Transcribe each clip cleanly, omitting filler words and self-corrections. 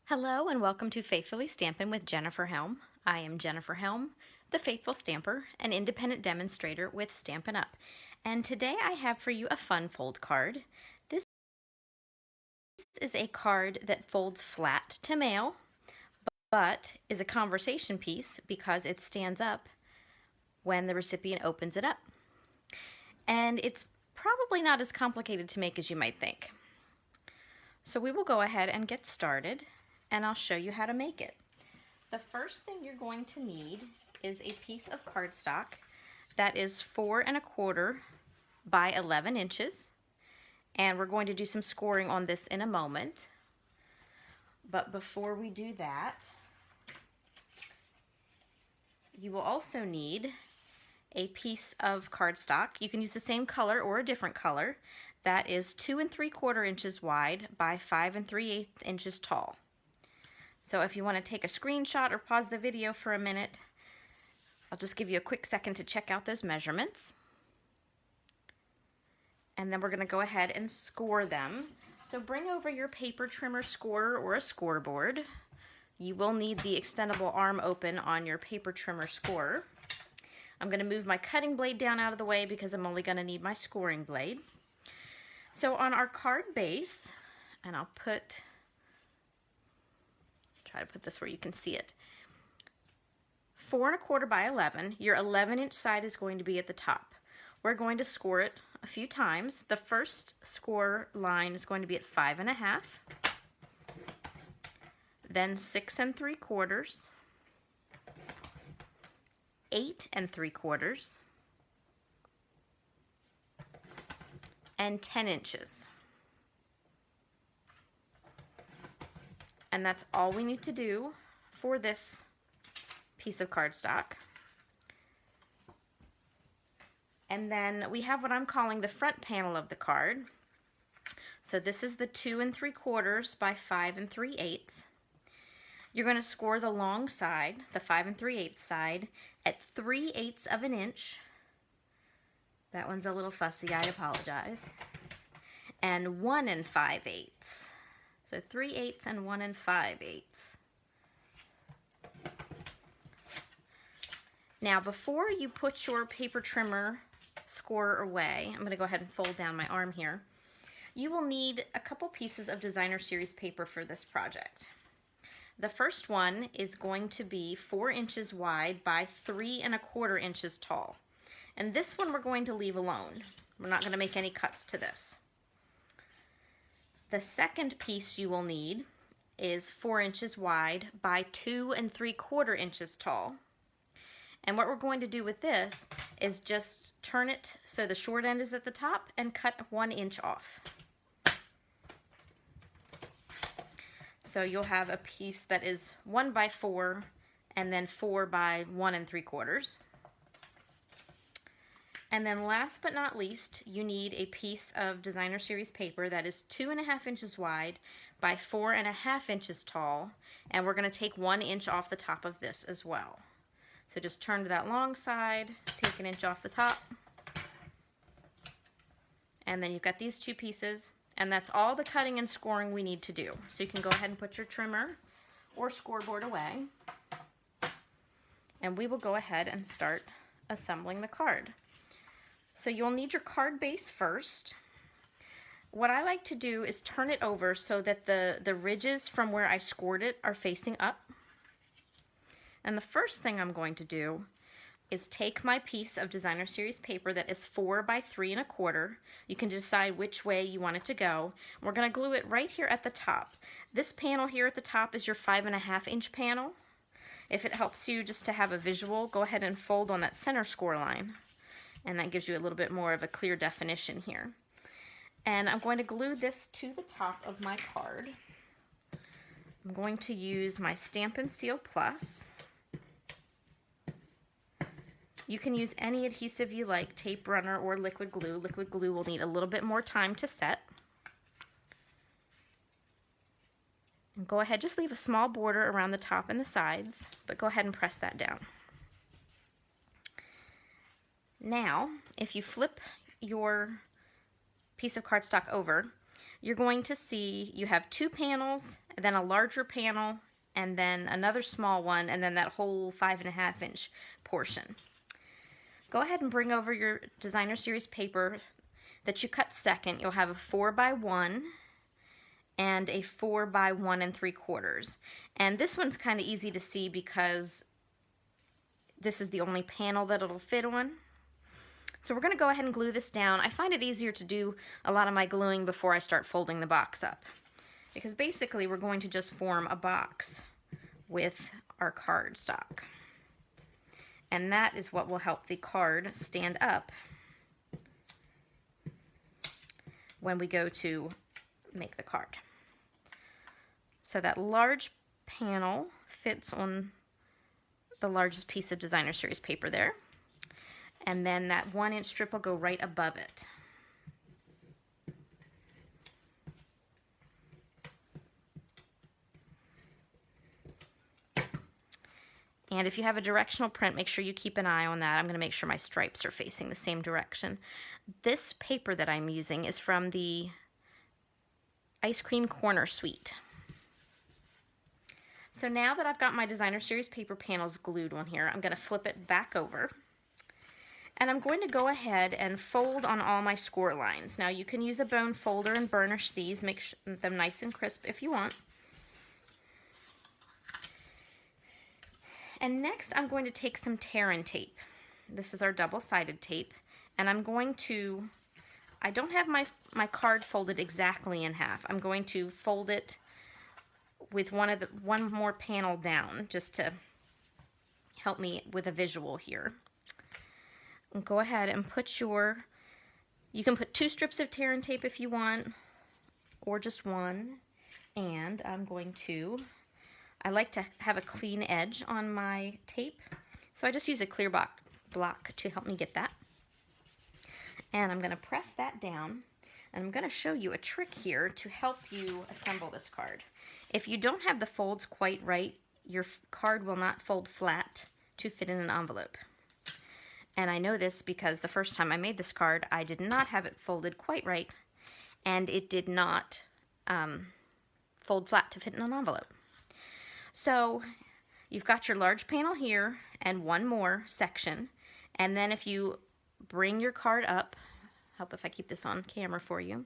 Hello and welcome to Faithfully Stampin' with Jennifer Helm. I am Jennifer Helm, the Faithful Stamper, an independent demonstrator with Stampin' Up. And today I have for you a fun fold card. This is a card that folds flat to mail, but is a conversation piece because it stands up when the recipient opens it up. And it's probably not as complicated to make as you might think. So we will go ahead and get started, and I'll show you how to make it. The first thing you're going to need is a piece of cardstock that is 4 1/4 by 11 inches. And we're going to do some scoring on this in a moment. But before we do that, you will also need a piece of cardstock. You can use the same color or a different color. That is 2 3/4 inches wide by 5 3/8 inches tall. So if you want to take a screenshot or pause the video for a minute, I'll just give you a quick second to check out those measurements. And then we're going to go ahead and score them. So bring over your paper trimmer scorer or a scoreboard. You will need the extendable arm open on your paper trimmer scorer. I'm going to move my cutting blade down out of the way because I'm only going to need my scoring blade. So on our card base, and I'll try to put this where you can see it, 4 1/4 by 11, your 11-inch side is going to be at the top. We're going to score it a few times. The first score line is going to be at 5 1/2, then 6 3/4, 8 3/4, and 10 inches. And that's all we need to do for this piece of cardstock. And then we have what I'm calling the front panel of the card. So this is the 2 3/4 by 5 3/8. You're going to score the long side, the 5 3/8 side, at 3/8 of an inch. That one's a little fussy, I apologize. And 1 5/8. So 3/8 and 1 5/8. Now before you put your paper trimmer scorer away, I'm going to go ahead and fold down my arm here. You will need a couple pieces of designer series paper for this project. The first one is going to be 4 inches wide by 3 1/4 inches tall. And this one we're going to leave alone. We're not going to make any cuts to this. The second piece you will need is 4 inches wide by 2 3/4 inches tall. And what we're going to do with this is just turn it so the short end is at the top and cut 1 inch off. So you'll have a piece that is 1 by 4 and then 4 by 1 3/4. And then last but not least, you need a piece of designer series paper that is 2 1/2 inches wide by 4 1/2 inches tall, and we're going to take 1 inch off the top of this as well. So just turn to that long side, take 1 inch off the top, and then you've got these two pieces, and that's all the cutting and scoring we need to do. So you can go ahead and put your trimmer or scoreboard away, and we will go ahead and start assembling the card. So you'll need your card base first. What I like to do is turn it over so that the ridges from where I scored it are facing up. And the first thing I'm going to do is take my piece of designer series paper that is 4 by 3 1/4. You can decide which way you want it to go. We're going to glue it right here at the top. This panel here at the top is your 5 1/2 inch panel. If it helps you just to have a visual, go ahead and fold on that center score line. And that gives you a little bit more of a clear definition here. And I'm going to glue this to the top of my card. I'm going to use my Stampin' Seal Plus. You can use any adhesive you like, tape runner or liquid glue. Liquid glue will need a little bit more time to set. And go ahead, just leave a small border around the top and the sides, but go ahead and press that down. Now, if you flip your piece of cardstock over, you're going to see you have two panels, then a larger panel, and then another small one, and then that whole 5.5-inch portion. Go ahead and bring over your designer series paper that you cut second. You'll have a 4x1 and a 4x1 3/4. And this one's kind of easy to see because this is the only panel that it'll fit on. So we're going to go ahead and glue this down. I find it easier to do a lot of my gluing before I start folding the box up, because basically we're going to just form a box with our cardstock. And that is what will help the card stand up when we go to make the card. So that large panel fits on the largest piece of designer series paper there. And then that 1-inch strip will go right above it. And if you have a directional print, make sure you keep an eye on that. I'm going to make sure my stripes are facing the same direction. This paper that I'm using is from the Ice Cream Corner Suite. So now that I've got my designer series paper panels glued on here, I'm going to flip it back over. And I'm going to go ahead and fold on all my score lines. Now you can use a bone folder and burnish these, make them nice and crisp if you want. And next I'm going to take some tear-in tape. This is our double-sided tape. And I'm going to, I don't have my card folded exactly in half. I'm going to fold it with one more panel down, just to help me with a visual here. And go ahead and put you can put 2 strips of tear-in tape if you want, or just one. And I like to have a clean edge on my tape, so I just use a clear block to help me get that. And I'm going to press that down, and I'm going to show you a trick here to help you assemble this card. If you don't have the folds quite right, your card will not fold flat to fit in an envelope. And I know this because the first time I made this card, I did not have it folded quite right, and it did not fold flat to fit in an envelope. So you've got your large panel here and one more section, and then if you bring your card up, help if I keep this on camera for you,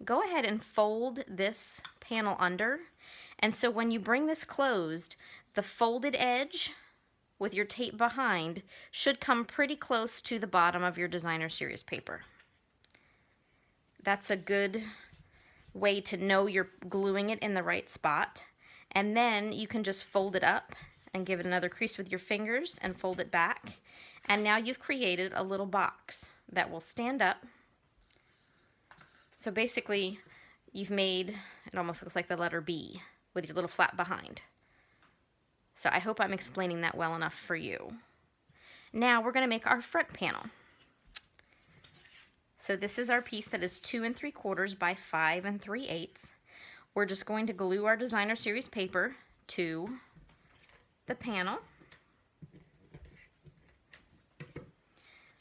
go ahead and fold this panel under, and so when you bring this closed, the folded edge with your tape behind should come pretty close to the bottom of your designer series paper. That's a good way to know you're gluing it in the right spot. And then you can just fold it up and give it another crease with your fingers and fold it back. And now you've created a little box that will stand up. So basically you've made, it almost looks like the letter B with your little flap behind. So I hope I'm explaining that well enough for you. Now we're going to make our front panel. So this is our piece that is 2 3/4 by 5 3/8. We're just going to glue our designer series paper to the panel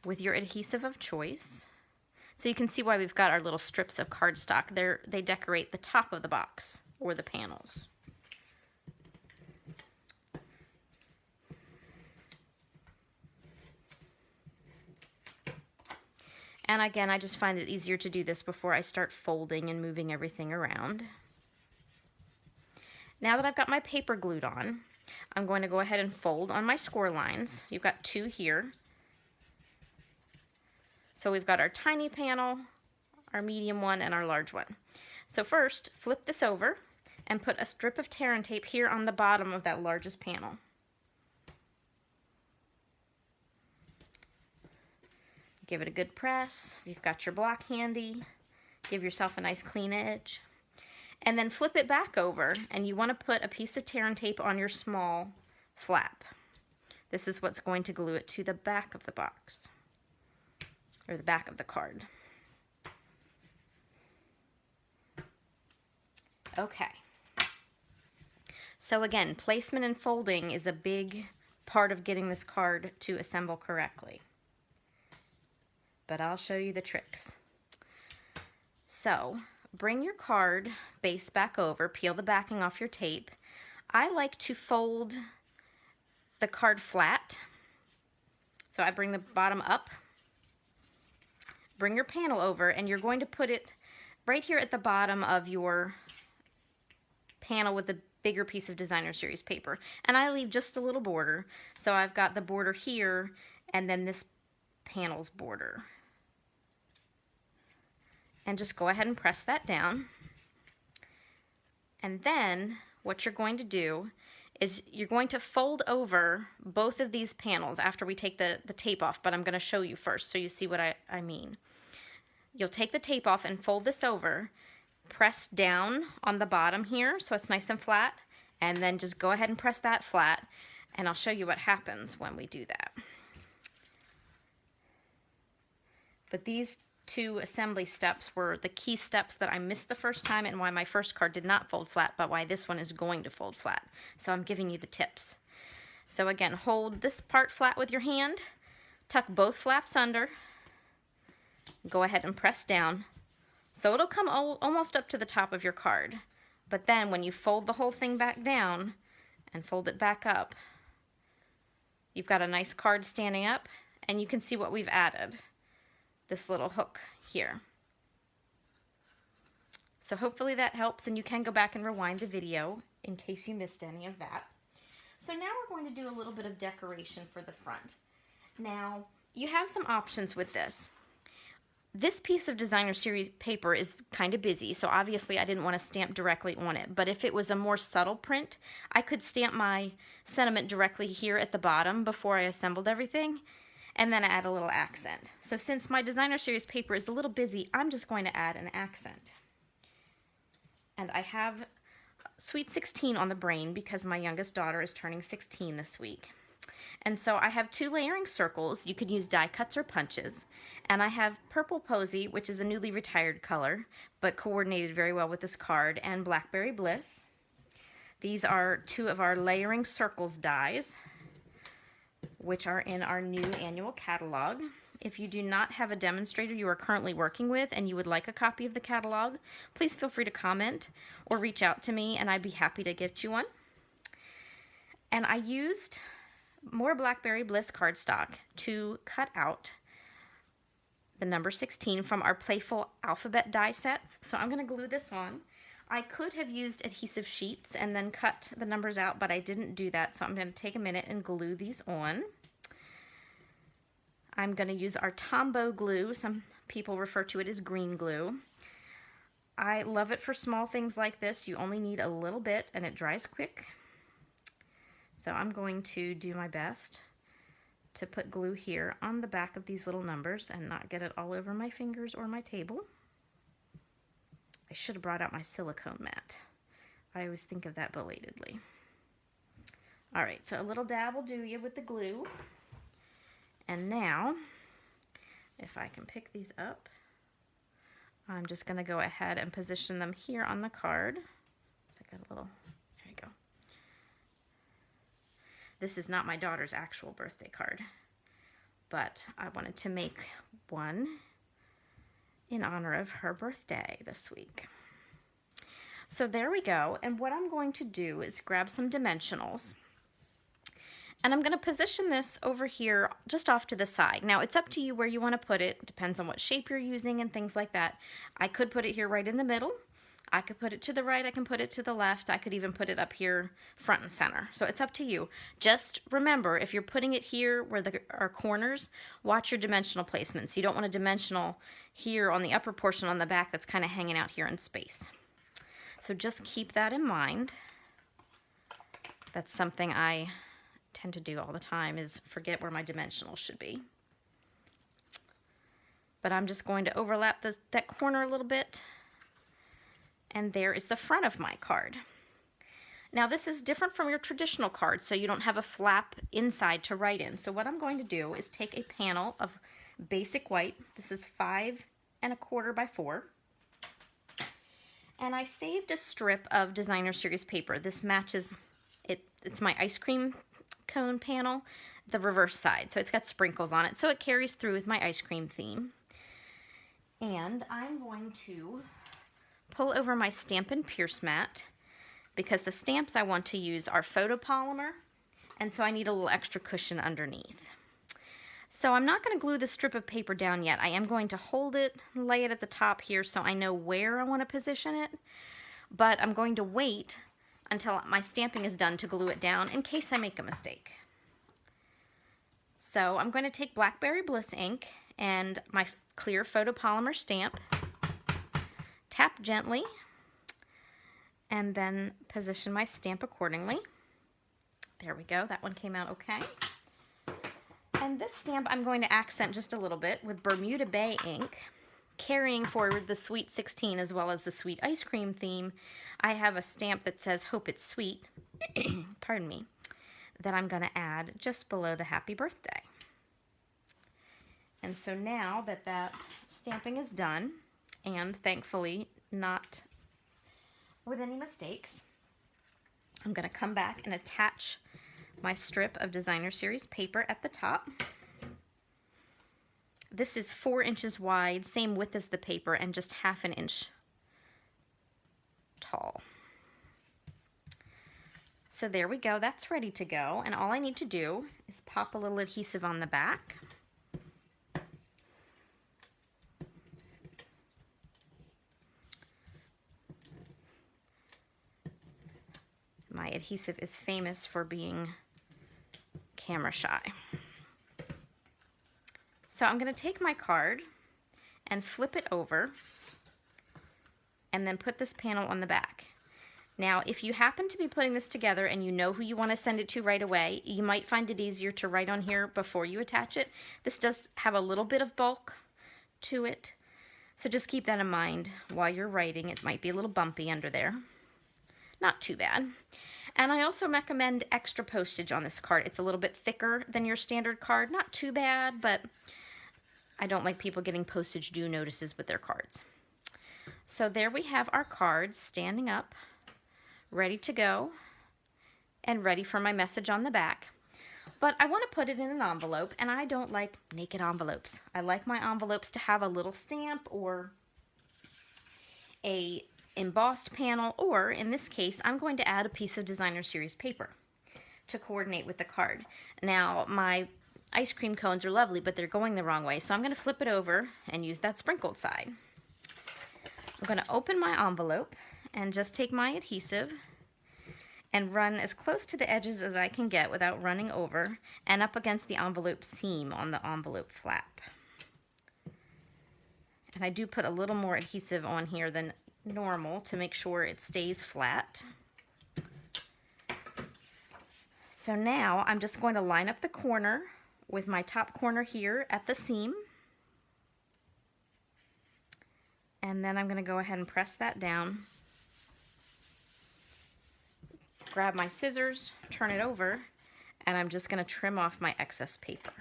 with your adhesive of choice. So you can see why we've got our little strips of cardstock. They decorate the top of the box or the panels. And again, I just find it easier to do this before I start folding and moving everything around. Now that I've got my paper glued on, I'm going to go ahead and fold on my score lines. You've got 2 here. So we've got our tiny panel, our medium one, and our large one. So first, flip this over and put a strip of tear-in tape here on the bottom of that largest panel. Give it a good press. You've got your block handy. Give yourself a nice clean edge. And then flip it back over, and you want to put a piece of tear-in tape on your small flap. This is what's going to glue it to the back of the box, or the back of the card. Okay. So again, placement and folding is a big part of getting this card to assemble correctly. But I'll show you the tricks. So, bring your card base back over, peel the backing off your tape. I like to fold the card flat. So I bring the bottom up, bring your panel over, and you're going to put it right here at the bottom of your panel with the bigger piece of Designer Series paper. And I leave just a little border. So I've got the border here and then this panel's border. And just go ahead and press that down. And then what you're going to do is you're going to fold over both of these panels after we take the tape off, but I'm going to show you first so you see what I mean. You'll take the tape off and fold this over, press down on the bottom here so it's nice and flat, and then just go ahead and press that flat, and I'll show you what happens when we do that. But these two assembly steps were the key steps that I missed the first time and why my first card did not fold flat, but why this one is going to fold flat. So I'm giving you the tips. So again, hold this part flat with your hand, tuck both flaps under, go ahead and press down. So it'll come almost up to the top of your card. But then when you fold the whole thing back down and fold it back up, you've got a nice card standing up, and you can see what we've added. This little hook here. So hopefully that helps, and you can go back and rewind the video in case you missed any of that. So now we're going to do a little bit of decoration for the front. Now, you have some options with this. This piece of Designer Series paper is kind of busy, so obviously I didn't want to stamp directly on it, but if it was a more subtle print, I could stamp my sentiment directly here at the bottom before I assembled everything, and then add a little accent. So since my Designer Series paper is a little busy, I'm just going to add an accent. And I have Sweet 16 on the brain because my youngest daughter is turning 16 this week. And so I have 2 layering circles. You could use die cuts or punches. And I have Purple Posy, which is a newly retired color, but coordinated very well with this card, and Blackberry Bliss. These are 2 of our layering circles dies, which are in our new annual catalog. If you do not have a demonstrator you are currently working with and you would like a copy of the catalog, please feel free to comment or reach out to me and I'd be happy to get you one. And I used more Blackberry Bliss cardstock to cut out the number 16 from our Playful Alphabet die sets. So I'm going to glue this on. I could have used adhesive sheets and then cut the numbers out, but I didn't do that, so I'm going to take a minute and glue these on. I'm going to use our Tombow glue. Some people refer to it as green glue. I love it for small things like this. You only need a little bit and it dries quick. So I'm going to do my best to put glue here on the back of these little numbers and not get it all over my fingers or my table. I should have brought out my silicone mat. I always think of that belatedly. All right, so a little dab will do you with the glue. And now, if I can pick these up, I'm just going to go ahead and position them here on the card. So I got a little, there you go. This is not my daughter's actual birthday card, but I wanted to make one in honor of her birthday this week. So there we go, and what I'm going to do is grab some dimensionals, and I'm going to position this over here just off to the side. Now it's up to you where you want to put it. It depends on what shape you're using and things like that. I could put it here right in the middle. I could put it to the right, I can put it to the left, I could even put it up here front and center. So it's up to you. Just remember, if you're putting it here where there are corners, watch your dimensional placements. You don't want a dimensional here on the upper portion on the back that's kind of hanging out here in space. So just keep that in mind. That's something I tend to do all the time, is forget where my dimensionals should be. But I'm just going to overlap that corner a little bit. And there is the front of my card. Now this is different from your traditional card, so you don't have a flap inside to write in. So what I'm going to do is take a panel of basic white. This is 5 1/4 by 4. And I saved a strip of Designer Series paper. This matches, it's my ice cream cone panel, the reverse side. So it's got sprinkles on it, so it carries through with my ice cream theme. And I'm going to pull over my Stampin' Pierce mat because the stamps I want to use are photopolymer, and so I need a little extra cushion underneath. So I'm not going to glue the strip of paper down yet. I am going to hold it, lay it at the top here so I know where I want to position it, but I'm going to wait until my stamping is done to glue it down in case I make a mistake. So I'm going to take Blackberry Bliss ink and my clear photopolymer stamp, tap gently, and then position my stamp accordingly. There we go, that one came out okay. And this stamp I'm going to accent just a little bit with Bermuda Bay ink. Carrying forward the Sweet 16 as well as the sweet ice cream theme, I have a stamp that says Hope It's Sweet, pardon me, that I'm going to add just below the happy birthday. And so now that that stamping is done, and thankfully not with any mistakes, I'm going to come back and attach my strip of Designer Series paper at the top. This is 4 inches wide, same width as the paper, and just ½ an inch tall. So there we go, that's ready to go, and all I need to do is pop a little adhesive on the back. My adhesive is famous for being camera shy. So I'm going to take my card and flip it over and then put this panel on the back. Now, if you happen to be putting this together and you know who you want to send it to right away, you might find it easier to write on here before you attach it. This does have a little bit of bulk to it, so just keep that in mind while you're writing. It might be a little bumpy under there. Not too bad. And I also recommend extra postage on this card. It's a little bit thicker than your standard card. Not too bad, but I don't like people getting postage due notices with their cards. So there we have our cards standing up, ready to go, and ready for my message on the back. But I want to put it in an envelope, and I don't like naked envelopes. I like my envelopes to have a little stamp or a embossed panel, or in this case, I'm going to add a piece of Designer Series paper to coordinate with the card. Now, my ice cream cones are lovely, but they're going the wrong way, so I'm going to flip it over and use that sprinkled side. I'm going to open my envelope and just take my adhesive and run as close to the edges as I can get without running over and up against the envelope seam on the envelope flap. And I do put a little more adhesive on here than normal to make sure it stays flat. So now I'm just going to line up the corner with my top corner here at the seam, and then I'm going to go ahead and press that down, grab my scissors, turn it over, and I'm just going to trim off my excess paper.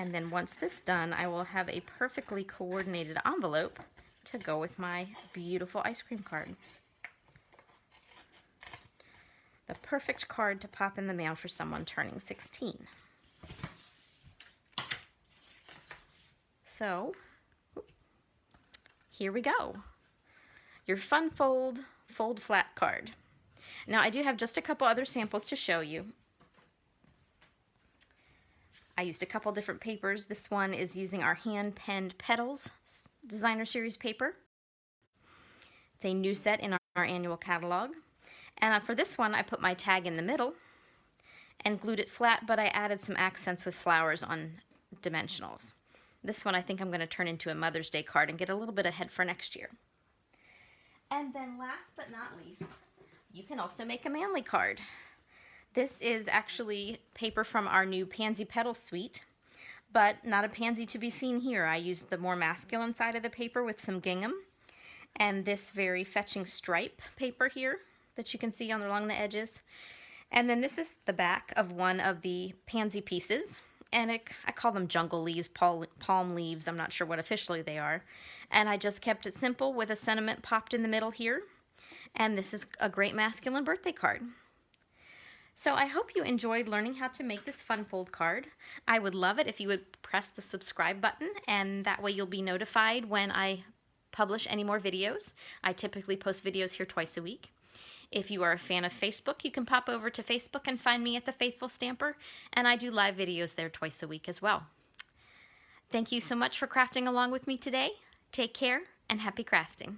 And then once this is done, I will have a perfectly coordinated envelope to go with my beautiful ice cream card. The perfect card to pop in the mail for someone turning 16. So, here we go. Your Fun Fold flat card. Now I do have just a couple other samples to show you. I used a couple different papers. This one is using our hand-penned Petals Designer Series paper. It's a new set in our annual catalog. And for this one, I put my tag in the middle and glued it flat, but I added some accents with flowers on dimensionals. This one I think I'm going to turn into a Mother's Day card and get a little bit ahead for next year. And then last but not least, you can also make a manly card. This is actually paper from our new Pansy Petal suite, but not a pansy to be seen here. I used the more masculine side of the paper with some gingham and this very fetching stripe paper here that you can see along the edges. And then this is the back of one of the pansy pieces, and I call them jungle leaves, palm leaves, I'm not sure what officially they are. And I just kept it simple with a sentiment popped in the middle here, and this is a great masculine birthday card. So I hope you enjoyed learning how to make this fun fold card. I would love it if you would press the subscribe button, and that way you'll be notified when I publish any more videos. I typically post videos here twice a week. If you are a fan of Facebook, you can pop over to Facebook and find me at The Faithful Stamper, and I do live videos there twice a week as well. Thank you so much for crafting along with me today. Take care and happy crafting.